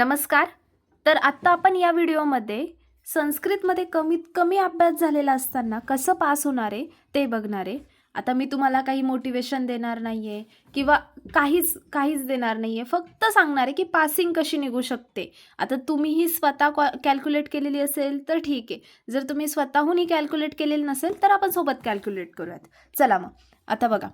नमस्कार. तर आत्ता आपण या व्हिडिओमध्ये संस्कृतमध्ये कमीत कमी अभ्यास झालेला असताना कसं पास होणार आहे ते बघणार आहे. आता मी तुम्हाला काही मोटिवेशन देणार नाही आहे किंवा काहीच देणार नाही आहे. फक्त सांगणार आहे की पासिंग कशी निघू शकते. आता तुम्हीही स्वतः कॅल्क्युलेट केलेली असेल तर ठीक आहे. जर तुम्ही स्वतःहूनही कॅल्क्युलेट केलेली नसेल तर आपण सोबत कॅल्क्युलेट करूयात. चला मग आता बघा,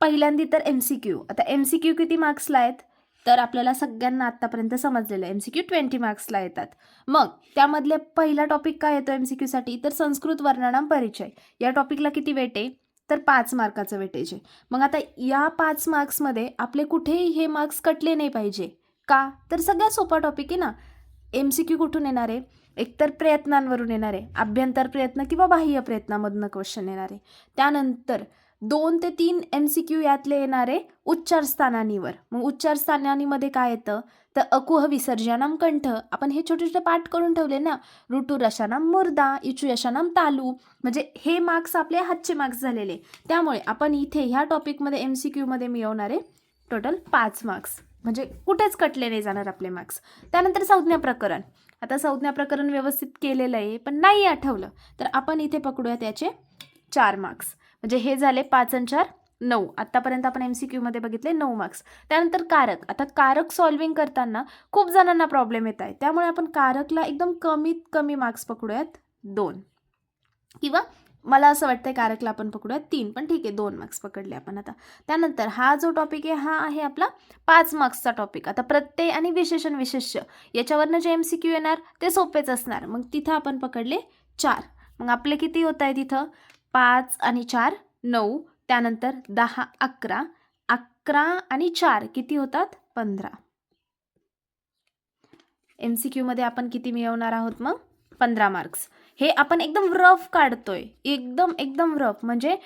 पहिल्यांदी तर MCQ. आता MCQ किती मार्क्सला आहेत? तर आपल्याला सगळ्यांना आत्तापर्यंत समजलेलं आहे MCQ 20 मार्क्सला येतात. मग त्यामधले पहिला टॉपिक काय येतो MCQ साठी? तर संस्कृत वर्णनाम परिचय. या टॉपिकला किती वेट आहे? तर 5 मार्काचं वेटेज आहे. मग आता या 5 मार्क्समध्ये आपले कुठेही हे मार्क्स कटले नाही पाहिजे. का? तर सगळ्यात सोपा टॉपिक आहे ना. MCQ कुठून येणार आहे? एकतर प्रयत्नांवरून येणार आहे, अभ्यंतर प्रयत्न किंवा बाह्य प्रयत्नामधनं क्वेश्चन येणार आहे. त्यानंतर 2 ते 3 MCQ यातले येणारे उच्चार स्थानानीवर. मग उच्चार स्थानानीमध्ये काय येतं? तर अकुह विसर्जनम कंठ. आपण हे छोटे छोटे पाठ करून ठेवले ना. ऋतू रशानाम मुर्दा, इचू यशानाम तालू. म्हणजे हे मार्क्स आपले हातचे मार्क्स झालेले. त्यामुळे आपण इथे ह्या टॉपिकमध्ये MCQमध्ये मिळवणारे टोटल 5 मार्क्स. म्हणजे कुठेच कटले नाही जाणार आपले मार्क्स. त्यानंतर संज्ञा प्रकरण. आता संज्ञा प्रकरण व्यवस्थित केलेलं आहे पण नाही आठवलं तर आपण इथे पकडूया त्याचे 4 मार्क्स. म्हणजे हे झाले 5 आणि 4 9. आत्तापर्यंत आपण MCQमध्ये बघितले 9 मार्क्स. त्यानंतर कारक. आता कारक सॉल्विंग करताना खूप जणांना प्रॉब्लेम येत आहे, त्यामुळे आपण कारकला एकदम कमीत कमी मार्क्स पकडूयात 2, किंवा मला असं वाटतंय कारकला आपण पकडूयात 3, पण ठीक आहे 2 मार्क्स पकडले आपण. आता त्यानंतर हा जो टॉपिक आहे हा आहे आपला 5 मार्क्सचा टॉपिक. आता प्रत्यय आणि विशेषण विशेष्य याच्यावरनं जे MCQ येणार ते सोपेच असणार. मग तिथं आपण पकडले 4. मग आपले किती होत आहे तिथं? 5 आणि 4 9. त्यानंतर 10 11. 11 आणि 4 किती होतात? 15. MCQमध्ये आपण किती मिळवणार आहोत मग? 15 मार्क्स. हे आपण एकदम रफ काढतोय, एकदम रफ. म्हणजे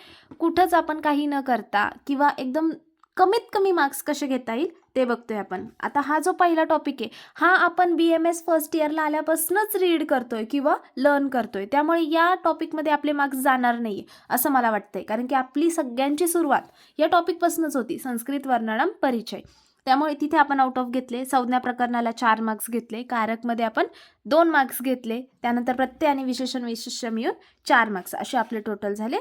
कुठंच आपण काही न करता किंवा एकदम कमीत कमी मार्क्स कसे घेता येईल ते बघतोय आपण. आता हा जो पहिला टॉपिक आहे हा आपण BMS फर्स्ट इयरला आल्यापासूनच रीड करतोय किंवा लर्न करतोय. त्यामुळे या टॉपिकमध्ये आपले मार्क्स जाणार नाही असं मला वाटतंय. कारण की आपली सगळ्यांची सुरुवात या टॉपिकपासूनच होती, संस्कृत वर्णनम परिचय. त्यामुळे तिथे आपण आउट ऑफ घेतले. संज्ञा प्रकरणाला 4 मार्क्स घेतले. कारकमध्ये आपण 2 मार्क्स घेतले. त्यानंतर प्रत्यय आणि विशेषण विशेष्य मिळून 4 मार्क्स. असे आपले टोटल झाले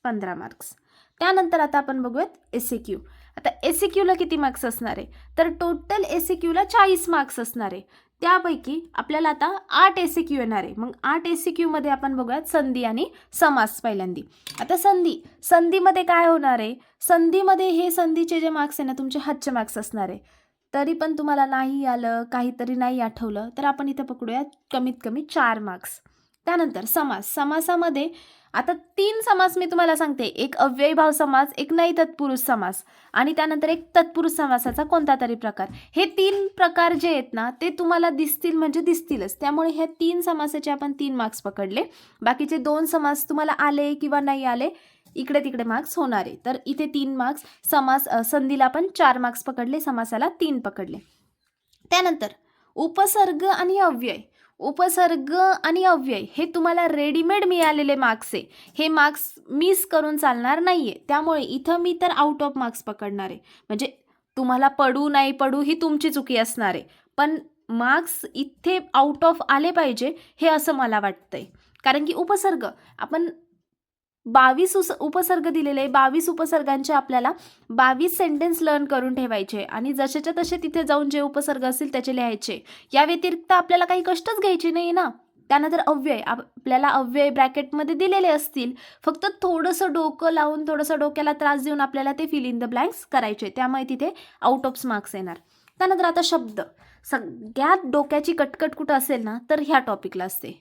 15 मार्क्स. त्यानंतर आता आपण बघूयात SAQ. आता SAQला किती मार्क्स असणार आहे? तर टोटल SAQला 40 मार्क्स असणार आहे. त्यापैकी आपल्याला आता 8 SAQ येणार आहे. मग 8 SAQमध्ये आपण बघूयात संधी आणि समास पहिल्यांदी. आता संधीमध्ये काय होणार आहे? संधीमध्ये हे संधीचे जे मार्क्स आहे ना तुमचे हातचे मार्क्स असणार आहे. तरी पण तुम्हाला नाही आलं, काहीतरी नाही आठवलं तर आपण इथे पकडूयात कमीत कमी 4 मार्क्स. त्यानंतर समासामध्ये आता 3 समास मी तुम्हाला सांगते. एक अव्ययीभाव समास, एक नाही तत्पुरुष समास आणि त्यानंतर एक तत्पुरुष समासाचा कोणता तरी प्रकार. हे 3 प्रकार जे आहेत ना ते तुम्हाला दिसतील म्हणजे दिसतीलच. त्यामुळे ह्या 3 समासाचे आपण 3 मार्क्स पकडले. बाकीचे 2 समास तुम्हाला आले किंवा नाही आले इकडे तिकडे मार्क्स होणार आहे. तर इथे 3 मार्क्स. संधीला आपण 4 मार्क्स पकडले, समासाला 3 पकडले. त्यानंतर उपसर्ग आणि अव्यय. उपसर्ग आणि अव्यय हे तुम्हाला रेडीमेड मिळालेले मार्क्स आहे. हे मार्क्स मिस करून चालणार नाहीये. त्यामुळे इथं मी तर आउट ऑफ मार्क्स पकडणार आहे. म्हणजे तुम्हाला पडू नाही पडू ही तुमची चुकी असणार आहे, पण मार्क्स इथे आउट ऑफ आले पाहिजे हे असं मला वाटतंय. कारण की उपसर्ग आपण 22 उपसर्ग दिलेले आहे. 22 उपसर्गांचे आपल्याला 22 सेंटेन्स लर्न करून ठेवायचे आणि जसेच्या तसे तिथे जाऊन जे उपसर्ग असतील त्याचे लिहायचे. या व्यतिरिक्त आपल्याला काही कष्टच घ्यायचे नाही ना. त्यानंतर अव्यय. आपल्याला अव्यय ब्रॅकेटमध्ये दिलेले असतील. फक्त थोडंसं डोकं लावून, थोडंसं डोक्याला त्रास देऊन आपल्याला ते फिल इन द ब्लँक्स करायचे. त्यामुळे तिथे आउट ऑफ मार्क्स येणार. त्यानंतर आता शब्द. सगळ्यात डोक्याची कटकट कुठं असेल ना तर ह्या टॉपिकला असते.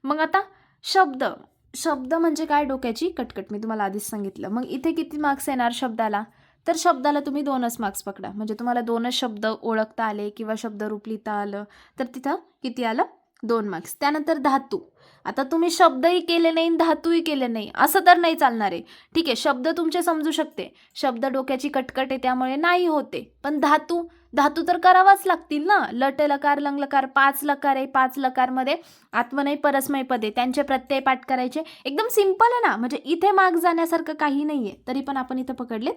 मग आता शब्द म्हणजे काय? डोक्याची कटकट. मी तुम्हाला आधीच सांगितलं. मग इथे किती मार्क्स येणार शब्दाला? तर शब्दाला तुम्ही 2च मार्क्स पकडा. म्हणजे तुम्हाला 2च शब्द ओळखता आले किंवा शब्दरूप लिहिता आलं तर तिथं किती आलं? 2 मार्क्स. त्यानंतर धातू. आता तुम्ही शब्दही केले नाही, धातूही केले नाही असं तर नाही चालणार आहे. ठीक आहे, शब्द तुमचे समजू शकते, शब्द डोक्याची कटकट आहे त्यामुळे नाही होते, पण धातू तर करावाच लागतील ना. लट लकार लंग लकार 5 लकार आहे. 5 लकारमध्ये आत्मनेय परस्मय पदे त्यांचे प्रत्यय पाठ करायचे. एकदम सिंपल आहे ना. म्हणजे इथे मार्क्स जाण्यासारखं काही नाहीये. तरी पण आपण इथं पकडलेत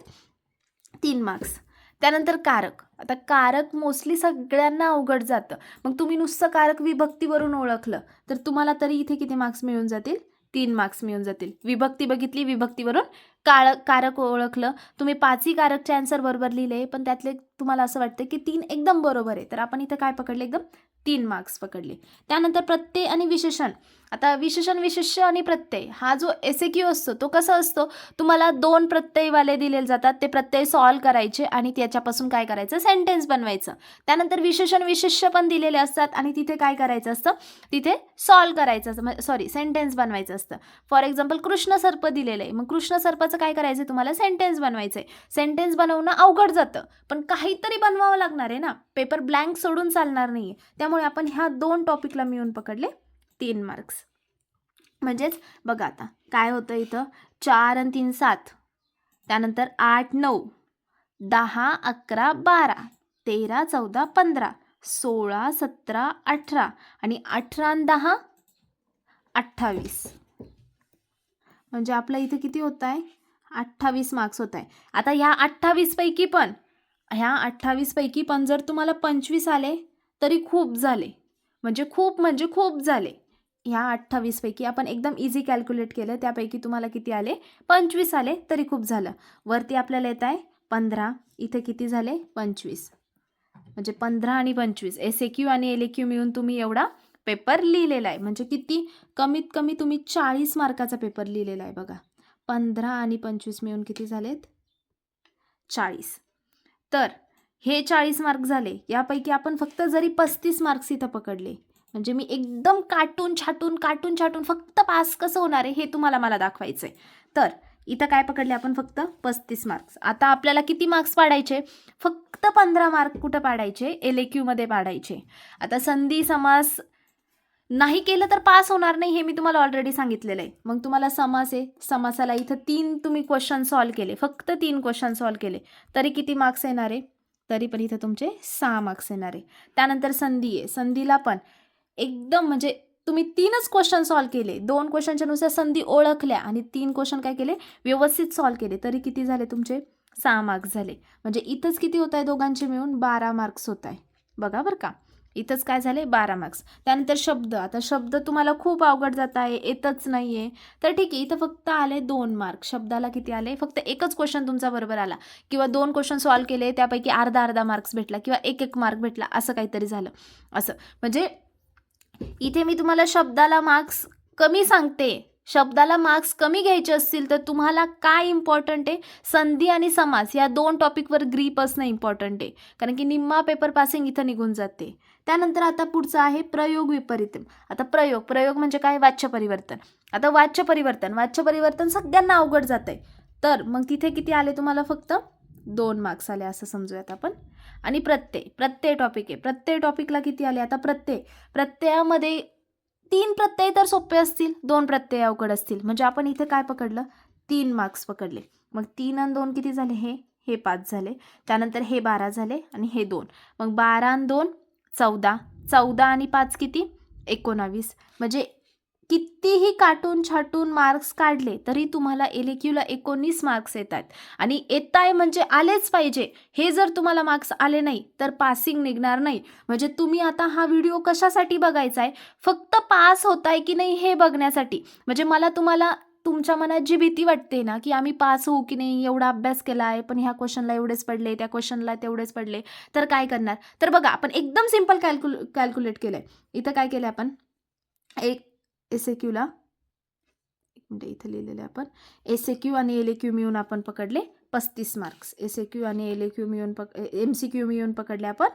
3 मार्क्स. त्यानंतर कारक. आता कारक मोस्टली सगळ्यांना अवघड जातं. मग तुम्ही नुसतं कारक विभक्तीवरून ओळखलं तर तुम्हाला तरी इथे किती मार्क्स मिळून जातील? 3 मार्क्स मिळून जातील. विभक्ती बघितली, विभक्तीवरून कारक ओळखलं, तुम्ही 5ही कारकचे आन्सर बरोबर लिहिले, पण त्यातले तुम्हाला असं वाटतं की 3 एकदम बरोबर आहे, तर आपण इथं काय पकडले? एकदम 3 मार्क्स पकडले. त्यानंतर प्रत्यय आणि विशेषण. आता विशेषण, विशेष्य आणि प्रत्यय हा जो SAQ असतो तो कसा असतो? तुम्हाला 2 प्रत्ययवाले दिलेले जातात, ते प्रत्यय सॉल्व करायचे आणि त्याच्यापासून काय करायचं? सेंटेन्स बनवायचं. त्यानंतर विशेषण, विशेष्य पण दिलेले असतात आणि तिथे काय करायचं असतं? तिथे सॉल्व करायचं, सेंटेन्स बनवायचं असतं. फॉर एक्झाम्पल कृष्ण सर्प दिलेलं आहे, मग कृष्ण सर्पाचं काय करायचं? तुम्हाला सेंटेन्स बनवायचं आहे. सेंटेन्स बनवणं अवघड जातं, पण काहीतरी बनवावं लागणार आहे ना, पेपर ब्लँक सोडून चालणार नाही. त्यामुळे आपण ह्या 2 टॉपिकला मिळून पकडले 3 मार्क्स. म्हणजेच बघा आता काय होतं इथं, 4 आणि 3 7, त्यानंतर 8 9, 10 11 12, 13 14 15, 16 17 18 आणि 18 आणि 10 28. म्हणजे आपलं इथे किती होत आहे? 28 मार्क्स होत आहे. आता ह्या 28 पैकी पण जर तुम्हाला 25 आले तरी खूप झाले, म्हणजे खूप झाले. ह्या 28 पैकी आपण एकदम इझी कॅल्क्युलेट केलं, त्यापैकी तुम्हाला किती आले? 25 आले तरी खूप झालं. वरती आपल्याला येत आहे 15, इथे किती झाले? 25. म्हणजे 15 आणि 25 SAQ आणि LAQ मिळून तुम्ही एवढा पेपर लिहिलेला आहे. म्हणजे किती? कमीत कमी तुम्ही 40 मार्काचा पेपर लिहिलेला आहे बघा. 15 आणि 25 मिळून किती झालेत? 40. तर हे 40 मार्क झाले. यापैकी आपण फक्त जरी 35 मार्क्स इथं पकडले, म्हणजे मी एकदम काटून छाटून फक्त पास कसं होणार आहे हे तुम्हाला मला दाखवायचं आहे. तर इथं काय पकडले आपण? फक्त 35 मार्क्स. आता आपल्याला किती मार्क्स पाडायचे? फक्त 15 मार्क कुठं पाडायचे? LAQ मध्ये पाडायचे. आता संधी समास नाही केलं तर पास होणार नाही, हे मी तुम्हाला ऑलरेडी सांगितलेलं आहे. मग तुम्हाला समास आहे, समासाला इथं 3 तुम्ही क्वेश्चन सॉल्व केले, फक्त 3 क्वेश्चन सॉल्व केले, तरी किती मार्क्स येणार आहे? तरी पण इथं तुमचे 6 मार्क्स येणार आहे. त्यानंतर संधी आहे, संधीला पण एकदम म्हणजे तुम्ही 3च क्वेश्चन सॉल्व केले, 2 क्वेश्चनच्या नुसार संधी ओळखल्या आणि 3 क्वेश्चन काय केले? व्यवस्थित सॉल्व केले, तरी किती झाले तुमचे? 6 मार्क्स झाले. म्हणजे इथंच किती होत आहे? दोघांचे मिळून 12 मार्क्स होत आहे. बघा बरं का, इथंच काय झाले? 12 मार्क्स. त्यानंतर शब्द. आता शब्द तुम्हाला खूप अवघड जात आहे, येतच नाही आहे, तर ठीक आहे, इथं फक्त आले 2 मार्क. शब्दाला किती आले? फक्त एकच क्वेश्चन तुमचा बरोबर आला, किंवा 2 क्वेश्चन सॉल्व केले, त्यापैकी अर्धा मार्क्स भेटला, किंवा एक मार्क भेटला, असं काहीतरी झालं. असं म्हणजे इथे मी तुम्हाला शब्दाला मार्क्स कमी सांगते. शब्दाला मार्क्स कमी घ्यायचे असतील तर तुम्हाला काय इम्पॉर्टंट आहे? संधी आणि समास या 2 टॉपिकवर ग्रीप असणं इम्पॉर्टंट आहे, कारण की निम्मा पेपर पासिंग इथं निघून जाते. त्यानंतर आता पुढचं आहे प्रयोग विपरीत. आता प्रयोग म्हणजे काय? वाच्य परिवर्तन. आता वाच्य परिवर्तन सगळ्यांना अवघड जात आहे, तर मग तिथे किती आले तुम्हाला? फक्त 2 मार्क्स आले असं समजूयात आपण. आणि प्रत्यय टॉपिक आहे, प्रत्यय टॉपिकला किती आले? आता प्रत्ययामध्ये 3 प्रत्यय तर सोपे असतील, 2 प्रत्यय अवघड असतील, म्हणजे आपण इथे काय पकडलं? 3 मार्क्स पकडले. मग 3 आणि 2 किती झाले? हे 5 झाले. त्यानंतर हे 12 झाले आणि हे 2. मग 12 आणि 2 14, 14 आणि 5 किती? 19. म्हणजे कितीही काटून छाटून मार्क्स काढले तरी तुम्हाला LAQला 19 मार्क्स येतात. आणि येत आहे म्हणजे आलेच पाहिजे. हे जर तुम्हाला मार्क्स आले नाही तर पासिंग निघणार नाही. म्हणजे तुम्ही आता हा व्हिडिओ कशासाठी बघायचा आहे? फक्त पास होत आहे की नाही हे बघण्यासाठी. म्हणजे मला तुम्हाला तुमच्या मनात जी भीती वाटते ना, की आम्ही पास होऊ की नाही, एवढा अभ्यास केला आहे पण ह्या क्वेश्चनला एवढेच पडले, त्या क्वेश्चनला तेवढेच पडले, तर काय करणार? तर बघा, आपण एकदम सिम्पल कॅल्क्युलेट केलं आहे. इथं काय केलं आपण? एक SAQला, एक मिनिट, इथं लिहिलेलं आपण SAQ आणि LAQ मिळून आपण पकडले 35 मार्क्स. SAQ आणि LAQ मिळून MCQ मिळून पकडले आपण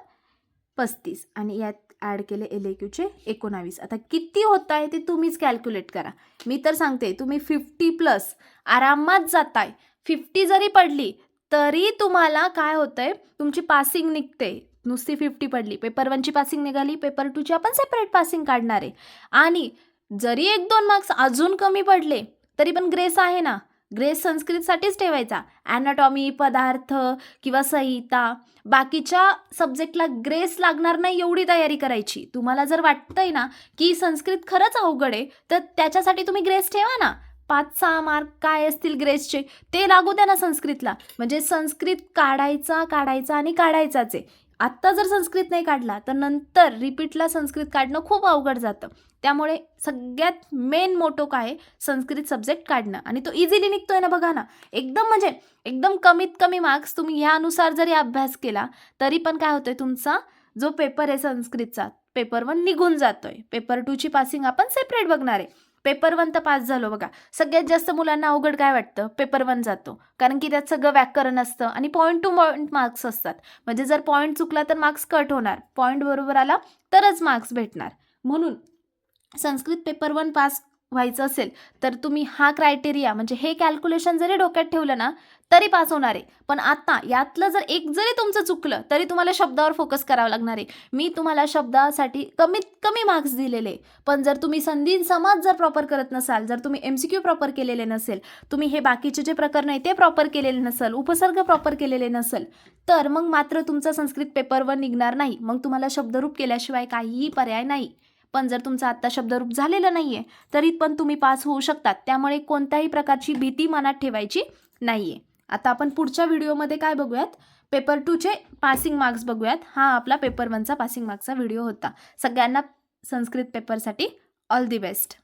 35 आणि यात ॲड केले LAQचे 19. आता किती होत आहे ते तुम्हीच कॅल्क्युलेट करा. मी तर सांगते तुम्ही 50+ आरामात जाताय. 50 जरी पडली तरी तुम्हाला काय होतंय? तुमची पासिंग निघते. नुसती 50 पडली, पेपर 1ची पासिंग निघाली, पेपर 2ची आपण सेपरेट पासिंग काढणार आहे. आणि जरी 1-2 मार्क्स अजून कमी पडले तरी पण ग्रेस आहे ना, ग्रेस संस्कृतसाठीच ठेवायचा. ॲनाटॉमी, पदार्थ किंवा संहिता, बाकीच्या सब्जेक्टला ग्रेस लागणार नाही एवढी तयारी करायची. तुम्हाला जर वाटतंय ना की संस्कृत खरंच अवघड आहे तर त्याच्यासाठी तुम्ही ग्रेस ठेवा ना, 5-6 मार्क काय असतील ग्रेसचे ते लागू द्या ना संस्कृतला. म्हणजे संस्कृत काढायचा आणि काढायचाच आहे. आत्ता जर संस्कृत नाही काढला तर नंतर रिपीटला संस्कृत काढणं खूप अवघड जातं. त्यामुळे सगळ्यात मेन मोटो काय आहे, संस्कृत सब्जेक्ट काढणं. आणि तो इझिली निघतोय ना, बघा ना. एकदम म्हणजे एकदम कमीत कमी मार्क्स तुम्ही ह्यानुसार जरी अभ्यास केला तरी पण काय होतंय, तुमचा जो पेपर आहे संस्कृतचा पेपर 1 निघून जातोय. पेपर 2ची पासिंग आपण सेपरेट बघणार आहे. पेपर 1 तर पास झालो बघा. सगळ्यात जास्त मुलांना अवघड काय वाटतं, पेपर 1 जातो. कारण की त्यात सगळं व्याकरण असतं आणि पॉईंट टू पॉईंट मार्क्स असतात. म्हणजे जर पॉईंट चुकला तर मार्क्स कट होणार, पॉईंट बरोबर आला तरच मार्क्स भेटणार. म्हणून संस्कृत पेपर 1 पास व्हायचं असेल तर तुम्ही हा क्रायटेरिया म्हणजे हे कॅल्क्युलेशन जरी डोक्यात ठेवलं ना तरी पास होणार आहे. पण आता यातलं जर एक जरी तुमचं चुकलं तरी तुम्हाला शब्दावर फोकस करावा लागणार आहे. मी तुम्हाला शब्दासाठी कमीत कमी मार्क्स दिलेले, पण जर तुम्ही संधी समाज जर प्रॉपर करत नसाल, जर तुम्ही MCQ प्रॉपर केलेले नसेल, तुम्ही हे बाकीचे जे प्रकरण आहे ते प्रॉपर केलेले नसेल, उपसर्ग प्रॉपर केलेले नसेल, तर मग मात्र तुमचा संस्कृत पेपर 1 निघणार नाही. मग तुम्हाला शब्दरूप केल्याशिवाय काहीही पर्याय नाही. पण जर तुमचं आत्ता शब्दरूप झालेलं नाहीये तरी पण तुम्ही पास होऊ शकतात. त्यामुळे कोणत्याही प्रकारची भीती मनात ठेवायची नाहीये. आता आपण पुढच्या व्हिडिओमध्ये काय बघूयात, पेपर 2चे पासिंग मार्क्स बघूयात. हा आपला पेपर 1चा पासिंग मार्क्सचा व्हिडिओ होता. सगळ्यांना संस्कृत पेपरसाठी ऑल दी बेस्ट.